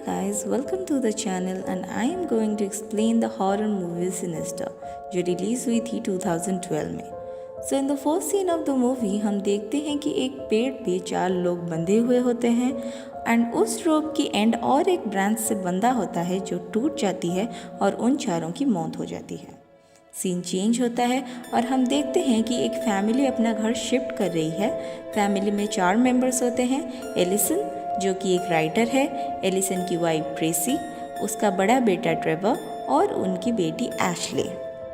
guys, welcome to the channel and I am going to explain the horror movie Sinister जो release हुई थी 2012 में। So in the first scene of the movie हम देखते हैं कि एक पेड़ पे 4 लोग बंधे हुए होते हैं एंड उस रोप की एंड और एक ब्रांच से बंधा होता है जो टूट जाती है और उन चारों की मौत हो जाती है। सीन चेंज होता है और हम देखते हैं कि एक फैमिली अपना घर शिफ्ट कर रही है। फैमिली में 4 मेंबर्स होते हैं। एलिसन जो कि एक राइटर है, एलिसन की वाइफ ट्रेसी, उसका बड़ा बेटा ट्रेवर और उनकी बेटी एशले।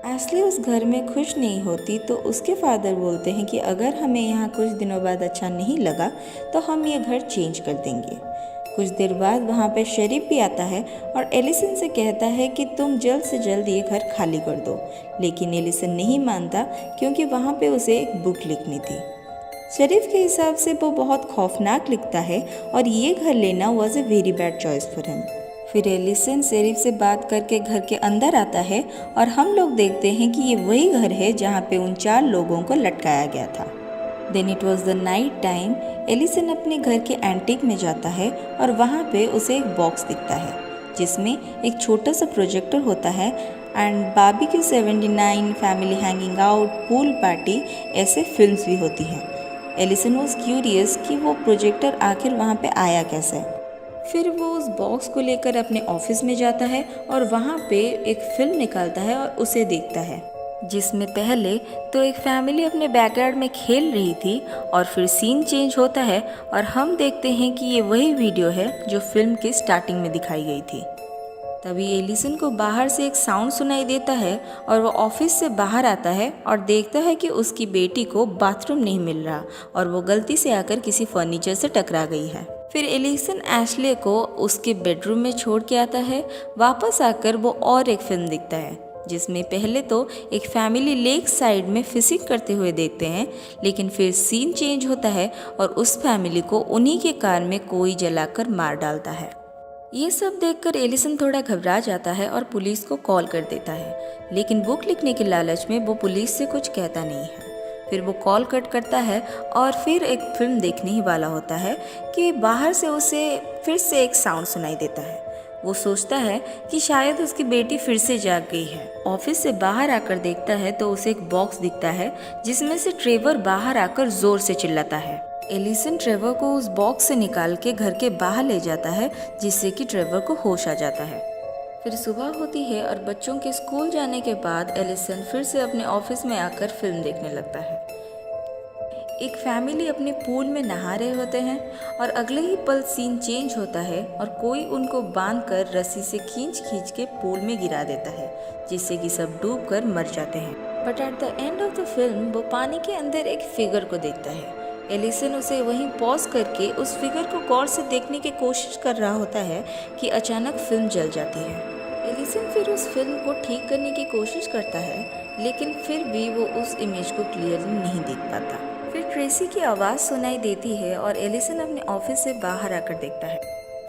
एशले उस घर में खुश नहीं होती तो उसके फादर बोलते हैं कि अगर हमें यहाँ कुछ दिनों बाद अच्छा नहीं लगा तो हम ये घर चेंज कर देंगे। कुछ देर बाद वहाँ पे शरीफ भी आता है और एलिसन से कहता है कि तुम जल्द से जल्द ये घर खाली कर दो, लेकिन एलिसन नहीं मानता क्योंकि वहाँ पे उसे एक बुक लिखनी थी। शरीफ के हिसाब से वो बहुत खौफनाक लिखता है और ये घर लेना was a very bad choice for him. फिर एलिसन शरीफ से बात करके घर के अंदर आता है और हम लोग देखते हैं कि ये वही घर है जहाँ पे उन 4 लोगों को लटकाया गया था। Then it was the night time. Allison अपने घर के एंटीक में जाता है और वहाँ पे उसे एक बॉक्स दिखता है जिसमें एक छोटा सा प्रोजेक्टर होता है and barbecue 79, family hanging out, pool party ऐसे फिल्म्स भी होती हैं। एलिसन वॉज क्यूरियस कि वो प्रोजेक्टर आखिर वहाँ पे आया कैसे। फिर वो उस बॉक्स को लेकर अपने ऑफिस में जाता है और वहाँ पे एक फिल्म निकालता है और उसे देखता है जिसमें पहले तो एक फैमिली अपने बैकयार्ड में खेल रही थी और फिर सीन चेंज होता है और हम देखते हैं कि ये वही वीडियो है जो फिल्म की स्टार्टिंग में दिखाई गई थी। तभी एलिसन को बाहर से एक साउंड सुनाई देता है और वो ऑफिस से बाहर आता है और देखता है कि उसकी बेटी को बाथरूम नहीं मिल रहा और वो गलती से आकर किसी फर्नीचर से टकरा गई है। फिर एलिसन एशले को उसके बेडरूम में छोड़ के आता है। वापस आकर वो और एक फिल्म देखता है जिसमें पहले तो एक फैमिली लेक साइड में फिशिंग करते हुए देखते हैं, लेकिन फिर सीन चेंज होता है और उस फैमिली को उन्हीं के कार में कोई जलाकर मार डालता है। ये सब देखकर एलिसन थोड़ा घबरा जाता है और पुलिस को कॉल कर देता है, लेकिन बुक लिखने के लालच में वो पुलिस से कुछ कहता नहीं है। फिर वो कॉल कट करता है और फिर एक फिल्म देखने ही वाला होता है कि बाहर से उसे फिर से एक साउंड सुनाई देता है। वो सोचता है कि शायद उसकी बेटी फिर से जाग गई है। ऑफिस से बाहर आकर देखता है तो उसे एक बॉक्स दिखता है जिसमें से ट्रेवर बाहर आकर जोर से चिल्लाता है। एलिसन ट्रेवर को उस बॉक्स से निकाल के घर के बाहर ले जाता है जिससे कि ट्रेवर को होश आ जाता है। फिर सुबह होती है और बच्चों के स्कूल जाने के बाद एलिसन फिर से अपने ऑफिस में आकर फिल्म देखने लगता है। एक फैमिली अपने पूल में नहा रहे होते हैं और अगले ही पल सीन चेंज होता है और कोई उनको बांधकर रस्सी से खींच के पूल में गिरा देता है जिससे कि सब डूबकर मर जाते हैं। But at the end of the film वो पानी के अंदर एक फिगर को देखता है। एलिसन उसे वहीं पॉज करके उस फिगर को गौर से देखने की कोशिश कर रहा होता है कि अचानक फिल्म जल जाती है। एलिसन फिर उस फिल्म को ठीक करने की कोशिश करता है, लेकिन फिर भी वो उस इमेज को क्लियरली नहीं देख पाता। फिर ट्रेसी की आवाज़ सुनाई देती है और एलिसन अपने ऑफिस से बाहर आकर देखता है।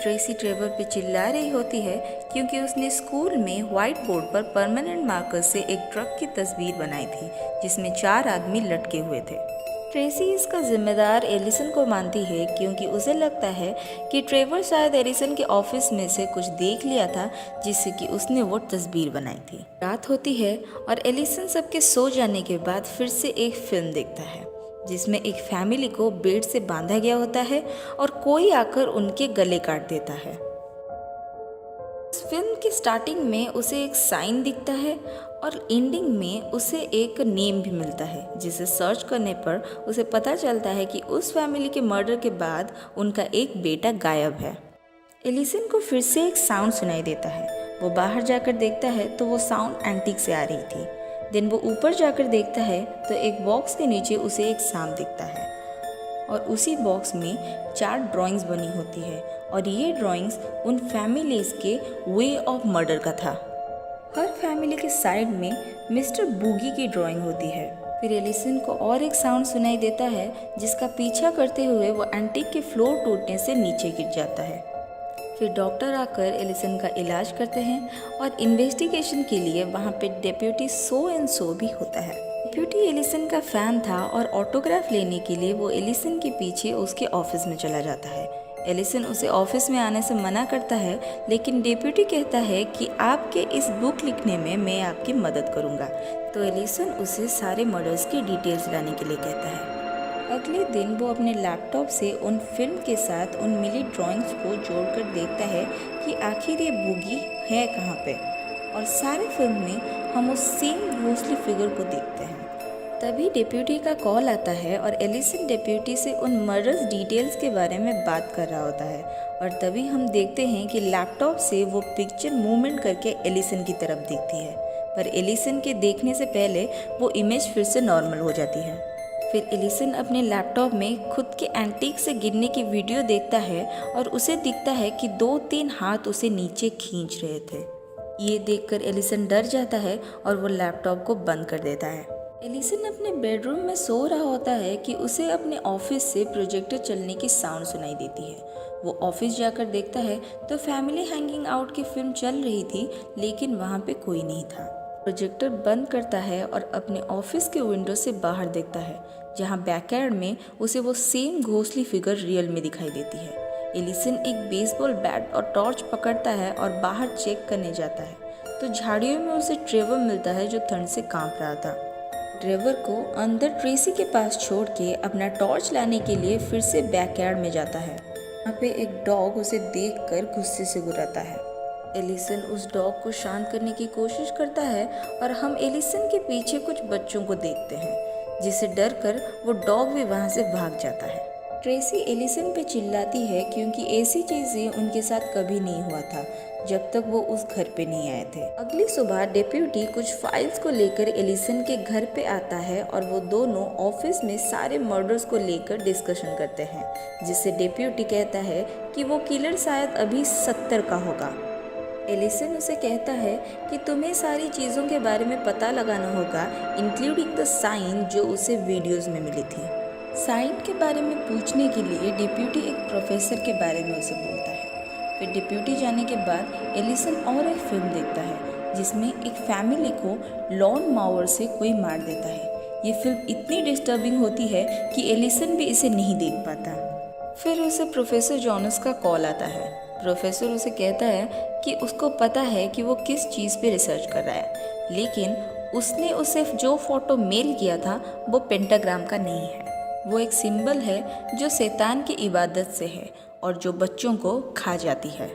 ट्रेसी ट्रेवर पे चिल्ला रही होती है क्योंकि उसने स्कूल में व्हाइट बोर्ड पर परमानेंट मार्कर से एक ट्रक की तस्वीर बनाई थी जिसमें 4 आदमी लटके हुए थे। ट्रेसी इसका जिम्मेदार एलिसन को मानती है क्योंकि उसे लगता है कि ट्रेवर शायद एलिसन के ऑफिस में से कुछ देख लिया था जिससे कि उसने वो तस्वीर बनाई थी। रात होती है और एलिसन सबके सो जाने के बाद फिर से एक फिल्म देखता है जिसमें एक फैमिली को बेड से बांधा गया होता है और कोई आकर उनके गले काट देता है। इस फिल्म की स्टार्टिंग में उसे एक साइन दिखता है और एंडिंग में उसे एक नेम भी मिलता है जिसे सर्च करने पर उसे पता चलता है कि उस फैमिली के मर्डर के बाद उनका एक बेटा गायब है। एलिसन को फिर से एक साउंड सुनाई देता है। वो बाहर जाकर देखता है तो वो साउंड एंटीक से आ रही थी। देन वो ऊपर जाकर देखता है तो एक बॉक्स के नीचे उसे एक सांप दिखता है और उसी बॉक्स में 4 ड्राइंग्स बनी होती है और ये ड्राइंग्स उन फैमिलीज के वे ऑफ मर्डर का था। हर फैमिली के साइड में मिस्टर बूगी की ड्राइंग होती है। फिर एलिसन को और एक साउंड सुनाई देता है जिसका पीछा करते हुए वो एंटीक के फ्लोर टूटने से नीचे गिर जाता है। फिर डॉक्टर आकर एलिसन का इलाज करते हैं और इन्वेस्टिगेशन के लिए वहाँ पे डेप्यूटी सो एंड सो भी होता है। डेप्यूटी एलिसन का फैन था और ऑटोग्राफ लेने के लिए वो एलिसन के पीछे उसके ऑफिस में चला जाता है। एलिसन उसे ऑफिस में आने से मना करता है, लेकिन डेप्यूटी कहता है कि आपके इस बुक लिखने में मैं आपकी मदद करूंगा। तो एलिसन उसे सारे मर्डर्स की डिटेल्स लाने के लिए कहता है। अगले दिन वो अपने लैपटॉप से उन फिल्म के साथ उन मिली ड्राइंग्स को जोड़कर देखता है कि आखिर ये बूगी है कहाँ पे, और सारे फिल्म में हम उस सेम घोस्टली फिगर को देखते हैं। तभी डेप्यूटी का कॉल आता है और एलिसन डेप्यूटी से उन मर्डर्स डिटेल्स के बारे में बात कर रहा होता है, और तभी हम देखते हैं कि लैपटॉप से वो पिक्चर मूवमेंट करके एलिसन की तरफ देखती है, पर एलिसन के देखने से पहले वो इमेज फिर से नॉर्मल हो जाती है। फिर एलिसन अपने लैपटॉप में खुद के एंटीक से गिरने की वीडियो देखता है और उसे दिखता है कि 2-3 हाथ उसे नीचे खींच रहे थे। ये देखकर एलिसन डर जाता है और वो लैपटॉप को बंद कर देता है। एलिसन अपने बेडरूम में सो रहा होता है कि उसे अपने ऑफिस से प्रोजेक्टर चलने की साउंड सुनाई देती है। वो ऑफिस जाकर देखता है तो फैमिली हैंगिंग आउट की फिल्म चल रही थी, लेकिन वहाँ पे कोई नहीं था। प्रोजेक्टर बंद करता है और अपने ऑफिस के विंडो से बाहर देखता है, जहाँ बैकयार्ड में उसे वो सेम घोस्टली फिगर रियल में दिखाई देती है। एलिसन एक बेसबॉल बैट और टॉर्च पकड़ता है और बाहर चेक करने जाता है, तो झाड़ियों में उसे ट्रेवर मिलता है जो ठंड से कांप रहा था। ट्रेवर को अंदर ट्रेसी के पास छोड़ के अपना टॉर्च लाने के लिए फिर से बैकयार्ड में जाता है। वहाँ पे एक डॉग उसे देखकर गुस्से से गुर्राता है। एलिसन उस डॉग को शांत करने की कोशिश करता है और हम एलिसन के पीछे कुछ बच्चों को देखते हैं, जिसे डर कर वो डॉग भी वहाँ से भाग जाता है। ट्रेसी एलिसन पे चिल्लाती है क्योंकि ऐसी चीज़ें उनके साथ कभी नहीं हुआ था जब तक वो उस घर पे नहीं आए थे। अगली सुबह डेप्यूटी कुछ फाइल्स को लेकर एलिसन के घर पे आता है और वो दोनों ऑफिस में सारे मर्डर्स को लेकर डिस्कशन करते हैं, जिससे डेप्यूटी कहता है कि वो किलर शायद अभी 70 का होगा। एलिसन उसे कहता है कि तुम्हें सारी चीज़ों के बारे में पता लगाना होगा, इंक्लूडिंग द साइन जो उसे वीडियोस में मिली थी। साइन के बारे में पूछने के लिए डिप्यूटी एक प्रोफेसर के बारे में उसे बोलता है। फिर डिप्यूटी जाने के बाद एलिसन और एक फिल्म देखता है जिसमें एक फैमिली को लॉन मावर से कोई मार देता है। ये फिल्म इतनी डिस्टर्बिंग होती है कि एलिसन भी इसे नहीं देख पाता। फिर उसे प्रोफेसर जॉनस का कॉल आता है। प्रोफेसर उसे कहता है कि उसको पता है कि वो किस चीज़ पे रिसर्च कर रहा है, लेकिन उसने उसे जो फोटो मेल किया था वो पेंटाग्राम का नहीं है। वो एक सिंबल है जो शैतान की इबादत से है और जो बच्चों को खा जाती है।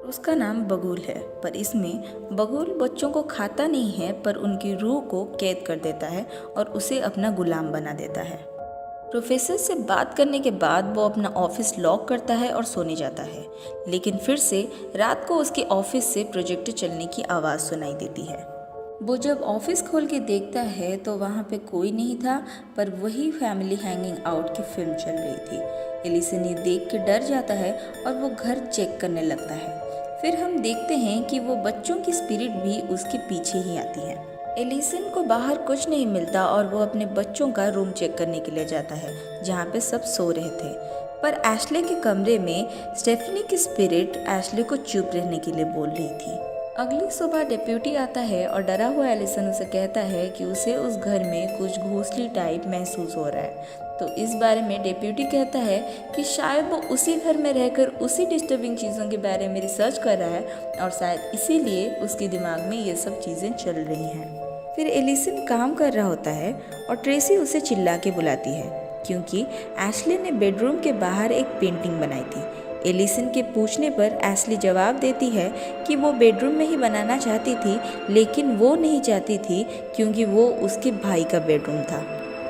उसका नाम बगुल है, पर इसमें बगुल बच्चों को खाता नहीं है पर उनकी रूह को कैद कर देता है और उसे अपना गुलाम बना देता है। प्रोफेसर से बात करने के बाद वो अपना ऑफिस लॉक करता है और सोने जाता है, लेकिन फिर से रात को उसके ऑफिस से प्रोजेक्टर चलने की आवाज़ सुनाई देती है। वो जब ऑफिस खोल के देखता है तो वहाँ पे कोई नहीं था, पर वही फैमिली हैंगिंग आउट की फिल्म चल रही थी। एलिसन ये देख के डर जाता है और वो घर चेक करने लगता है। फिर हम देखते हैं कि वो बच्चों की स्पिरिट भी उसके पीछे ही आती है। एलिसन को बाहर कुछ नहीं मिलता और वो अपने बच्चों का रूम चेक करने के लिए जाता है, जहाँ पे सब सो रहे थे। पर एशले के कमरे में स्टेफनी की स्पिरिट एशले को चुप रहने के लिए बोल रही थी। अगली सुबह डेप्यूटी आता है और डरा हुआ एलिसन उसे कहता है कि उसे उस घर में कुछ घोस्टली टाइप महसूस हो रहा है। तो इस बारे में डेप्यूटी कहता है कि शायद वो उसी घर में रहकर उसी डिस्टर्बिंग चीज़ों के बारे में रिसर्च कर रहा है और शायद इसीलिए उसके दिमाग में ये सब चीज़ें चल रही हैं। फिर एलिसन काम कर रहा होता है और ट्रेसी उसे चिल्ला के बुलाती है क्योंकि एशले ने बेडरूम के बाहर एक पेंटिंग बनाई थी। एलिसन के पूछने पर एशली जवाब देती है कि वो बेडरूम में ही बनाना चाहती थी, लेकिन वो नहीं चाहती थी क्योंकि वो उसके भाई का बेडरूम था।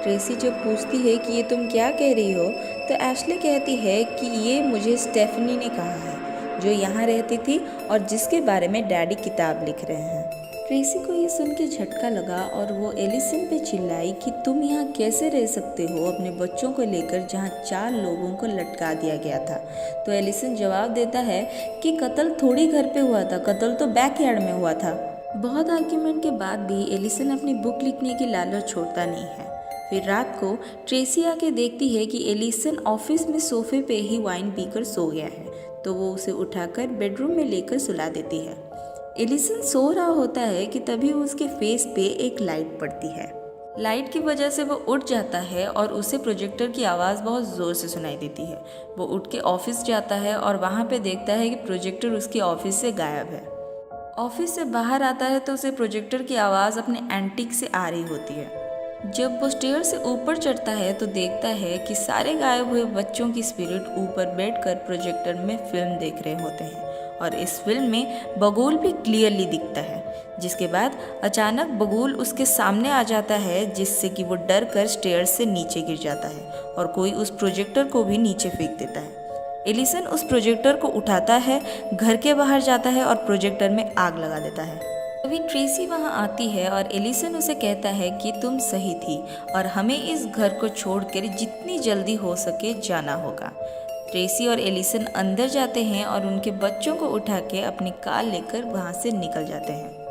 ट्रेसी जब पूछती है कि ये तुम क्या कह रही हो, तो एशले कहती है कि ये मुझे स्टेफनी ने कहा है, जो यहाँ रहती थी और जिसके बारे में डैडी किताब लिख रहे हैं। ट्रेसी को ये सुन के झटका लगा और वो एलिसन पे चिल्लाई कि तुम यहाँ कैसे रह सकते हो अपने बच्चों को लेकर, जहाँ 4 लोगों को लटका दिया गया था। तो एलिसन जवाब देता है कि कत्ल थोड़ी घर पे हुआ था, कत्ल तो बैकयार्ड में हुआ था। बहुत आर्ग्यूमेंट के बाद भी एलिसन अपनी बुक लिखने की लालच छोड़ता नहीं है। फिर रात को ट्रेसी आके देखती है कि एलिसन ऑफिस में सोफे पे ही वाइन पीकर सो गया है, तो वो उसे उठाकर बेडरूम में लेकर सुला देती है। एलिसन सो रहा होता है कि तभी उसके फेस पे एक लाइट पड़ती है। लाइट की वजह से वो उठ जाता है और उसे प्रोजेक्टर की आवाज़ बहुत ज़ोर से सुनाई देती है। वो उठ के ऑफिस जाता है और वहाँ पे देखता है कि प्रोजेक्टर उसके ऑफिस से गायब है। ऑफिस से बाहर आता है तो उसे प्रोजेक्टर की आवाज़ अपने एंटीक से आ रही होती है। जब वो स्टेयर से ऊपर चढ़ता है तो देखता है कि सारे गायब हुए बच्चों की स्पिरिट ऊपर बैठकर प्रोजेक्टर में फिल्म देख रहे होते हैं और इस फिल्म में बगुल भी क्लियरली दिखता है। जिसके बाद अचानक बगुल उसके सामने आ जाता है जिससे कि वो डर कर स्टेयर से नीचे गिर जाता है और कोई उस प्रोजेक्टर को भी नीचे फेंक देता है। एलिसन उस प्रोजेक्टर को उठाता है, घर के बाहर जाता है और प्रोजेक्टर में आग लगा देता है। तभी ट्रेसी वहां आती है और एलिसन उसे कहता है कि तुम सही थी और हमें इस घर को छोड़कर जितनी जल्दी हो सके जाना होगा। ट्रेसी और एलिसन अंदर जाते हैं और उनके बच्चों को उठा के अपनी कार लेकर वहां से निकल जाते हैं।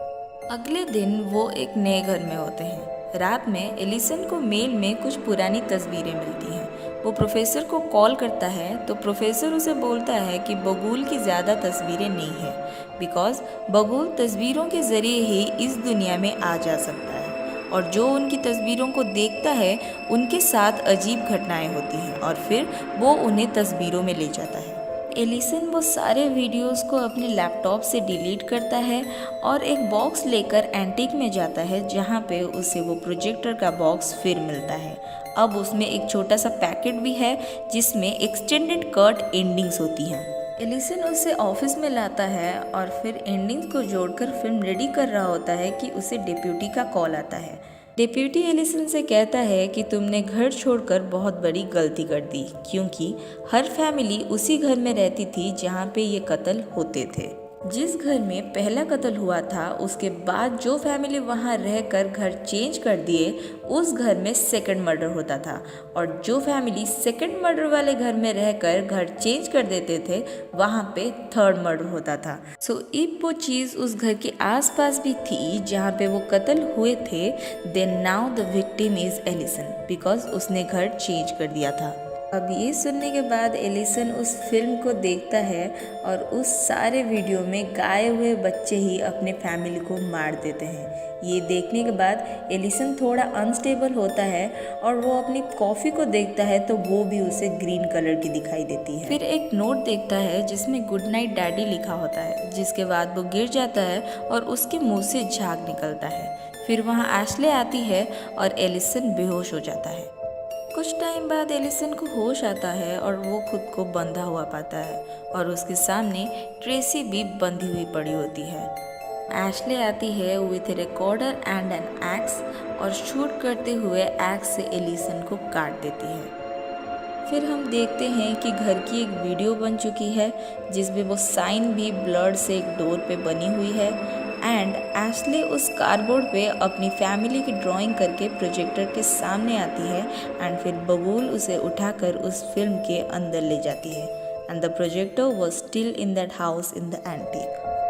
अगले दिन वो एक नए घर में होते हैं। रात में एलिसन को मेल में कुछ पुरानी तस्वीरें मिलती हैं। वो प्रोफेसर को कॉल करता है तो प्रोफेसर उसे बोलता है कि बगुल की ज़्यादा तस्वीरें नहीं है बिकॉज बगुल तस्वीरों के ज़रिए ही इस दुनिया में आ जा सकता है और जो उनकी तस्वीरों को देखता है उनके साथ अजीब घटनाएं होती हैं और फिर वो उन्हें तस्वीरों में ले जाता है। एलिसन वो सारे वीडियोस को अपने लैपटॉप से डिलीट करता है और एक बॉक्स लेकर एंटीक में जाता है जहाँ पे उसे वो प्रोजेक्टर का बॉक्स फिर मिलता है। अब उसमें एक छोटा सा पैकेट भी है जिसमें एक्सटेंडेड कट एंडिंग्स होती हैं। एलिसन उसे ऑफिस में लाता है और फिर एंडिंग्स को जोड़कर फिल्म रेडी कर रहा होता है कि उसे डिप्यूटी का कॉल आता है। डिप्यूटी एलिसन से कहता है कि तुमने घर छोड़कर बहुत बड़ी गलती कर दी क्योंकि हर फैमिली उसी घर में रहती थी जहाँ पे ये कत्ल होते थे। जिस घर में पहला कत्ल हुआ था उसके बाद जो फैमिली वहाँ रहकर घर चेंज कर दिए उस घर में सेकंड मर्डर होता था और जो फैमिली सेकंड मर्डर वाले घर में रहकर घर चेंज कर देते थे वहाँ पे थर्ड मर्डर होता था। सो इफ वो चीज़ उस घर के आसपास भी थी जहाँ पे वो कत्ल हुए थे then now the victim is Allison because उसने घर चेंज कर दिया था। अब ये सुनने के बाद एलिसन उस फिल्म को देखता है और उस सारे वीडियो में गाए हुए बच्चे ही अपने फैमिली को मार देते हैं। ये देखने के बाद एलिसन थोड़ा अनस्टेबल होता है और वो अपनी कॉफ़ी को देखता है तो वो भी उसे ग्रीन कलर की दिखाई देती है। फिर एक नोट देखता है जिसमें गुड नाइट डैडी लिखा होता है जिसके बाद वो गिर जाता है और उसके मुंह से झाग निकलता है। फिर वहाँ एशले आती है और एलिसन बेहोश हो जाता है। कुछ टाइम बाद एलिसन को होश आता है और वो खुद को बंधा हुआ पाता है और उसके सामने ट्रेसी भी बंधी हुई पड़ी होती है। एशले आती है with a recorder and an axe और शूट करते हुए एक्स से एलिसन को काट देती है। फिर हम देखते हैं कि घर की एक वीडियो बन चुकी है जिसमें वो साइन भी ब्लड से एक डोर पे बनी हुई है एंड एशले उस कार्डबोर्ड पे अपनी फैमिली की ड्राइंग करके प्रोजेक्टर के सामने आती है एंड फिर बगुल उसे उठाकर उस फिल्म के अंदर ले जाती है and the projector was still in that house in the antique.